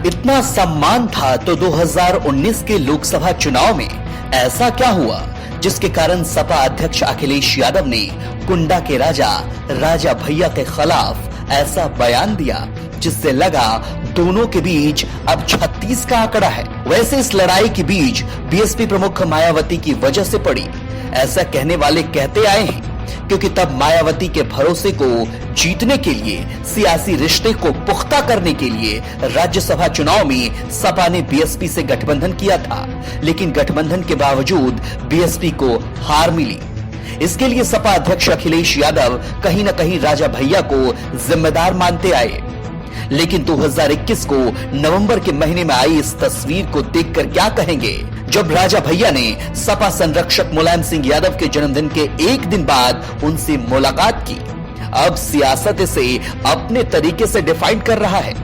इतना सम्मान था तो 2019 के लोकसभा चुनाव में ऐसा क्या हुआ जिसके कारण सपा अध्यक्ष अखिलेश यादव ने कुंडा के राजा भैया के खिलाफ ऐसा बयान दिया जिससे लगा दोनों के बीच अब 36 का आंकड़ा है। वैसे इस लड़ाई के बीच बीएसपी प्रमुख मायावती की वजह से पड़ी, ऐसा कहने वाले कहते आए हैं क्योंकि तब मायावती के भरोसे को जीतने के लिए, सियासी रिश्ते को पुख्ता करने के लिए राज्यसभा चुनाव में सपा ने बीएसपी से गठबंधन किया था, लेकिन गठबंधन के बावजूद बीएसपी को हार मिली। इसके लिए सपा अध्यक्ष अखिलेश यादव कहीं न कहीं राजा भैया को जिम्मेदार मानते आए। लेकिन 2021 को नवंबर के महीने में आई इस तस्वीर को देखकर क्या कहेंगे, जब राजा भैया ने सपा संरक्षक मुलायम सिंह यादव के जन्मदिन के एक दिन बाद उनसे मुलाकात की। अब सियासत इसे अपने तरीके से डिफाइन कर रहा है।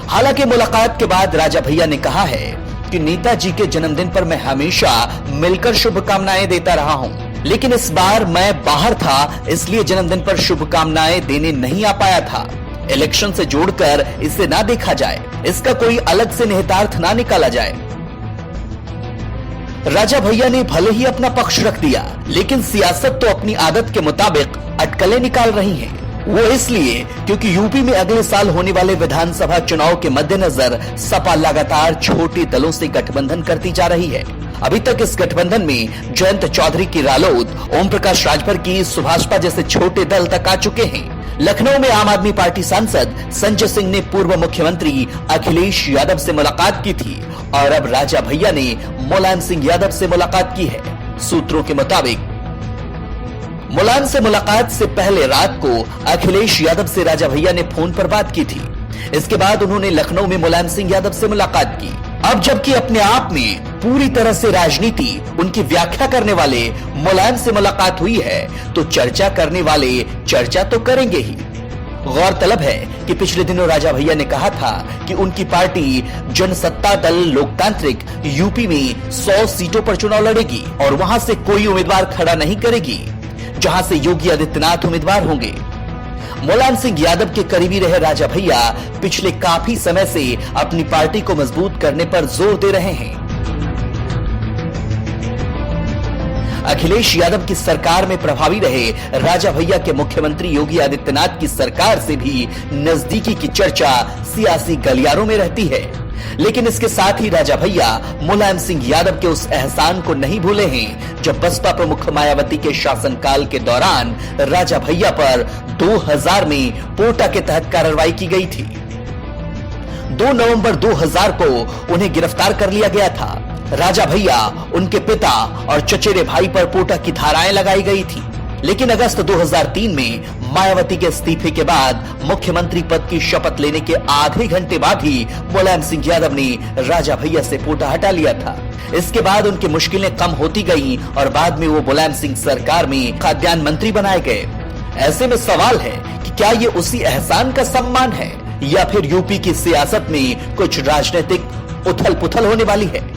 हालांकि मुलाकात के बाद राजा भैया ने कहा है कि नेताजी के जन्मदिन पर मैं हमेशा मिलकर शुभकामनाएं देता रहा हूं, लेकिन इस बार मैं बाहर था इसलिए जन्मदिन पर शुभकामनाएं देने नहीं आ पाया था। इलेक्शन से जोड़कर इसे ना देखा जाए, इसका कोई अलग से निहितार्थ ना निकाला जाए। राजा भैया ने भले ही अपना पक्ष रख दिया, लेकिन सियासत तो अपनी आदत के मुताबिक अटकलें निकाल रही है। वो इसलिए क्योंकि यूपी में अगले साल होने वाले विधानसभा चुनाव के मद्देनजर सपा लगातार छोटे दलों से गठबंधन करती जा रही है। अभी तक इस गठबंधन में जयंत चौधरी की रालोद, ओम प्रकाश राजभर की सुभाषपा जैसे छोटे दल तक आ चुके हैं। लखनऊ में आम आदमी पार्टी सांसद संजय सिंह ने पूर्व मुख्यमंत्री अखिलेश यादव से मुलाकात की थी और अब राजा भैया ने मुलायम सिंह यादव से मुलाकात की है। सूत्रों के मुताबिक मुलायम से मुलाकात से पहले रात को अखिलेश यादव से राजा भैया ने फोन पर बात की थी। इसके बाद उन्होंने लखनऊ में मुलायम सिंह यादव से मुलाकात की। अब जबकि अपने आप में पूरी तरह से राजनीति उनकी व्याख्या करने वाले मुलायम से मुलाकात हुई है, तो चर्चा करने वाले चर्चा तो करेंगे ही। गौरतलब है कि पिछले दिनों राजा भैया ने कहा था कि उनकी पार्टी जनसत्ता दल लोकतांत्रिक यूपी में 100 सीटों पर चुनाव लड़ेगी और वहां से कोई उम्मीदवार खड़ा नहीं करेगी जहां से योगी आदित्यनाथ उम्मीदवार होंगे। मुलायम सिंह यादव के करीबी रहे राजा भैया पिछले काफी समय से अपनी पार्टी को मजबूत करने पर जोर दे रहे हैं। अखिलेश यादव की सरकार में प्रभावी रहे राजा भैया के मुख्यमंत्री योगी आदित्यनाथ की सरकार से भी नजदीकी की चर्चा सियासी गलियारों में रहती है। लेकिन इसके साथ ही राजा भैया मुलायम सिंह यादव के उस एहसान को नहीं भूले हैं जब बसपा प्रमुख मायावती के शासनकाल के दौरान राजा भैया पर 2000 में पोटा के तहत कार्रवाई की गई थी। 2 नवंबर 2000 को उन्हें गिरफ्तार कर लिया गया था। राजा भैया, उनके पिता और चचेरे भाई पर पोटा की धाराएं लगाई गई थी। लेकिन अगस्त 2003 में मायावती के इस्तीफे के बाद मुख्यमंत्री पद की शपथ लेने के आधे घंटे बाद ही मुलायम सिंह यादव ने राजा भैया से पोटा हटा लिया था। इसके बाद उनकी मुश्किलें कम होती गईं और बाद में वो मुलायम सिंह सरकार में खाद्यान्न मंत्री बनाए गए। ऐसे में सवाल है कि क्या ये उसी एहसान का सम्मान है या फिर यूपी की सियासत में कुछ राजनीतिक उथल पुथल होने वाली है।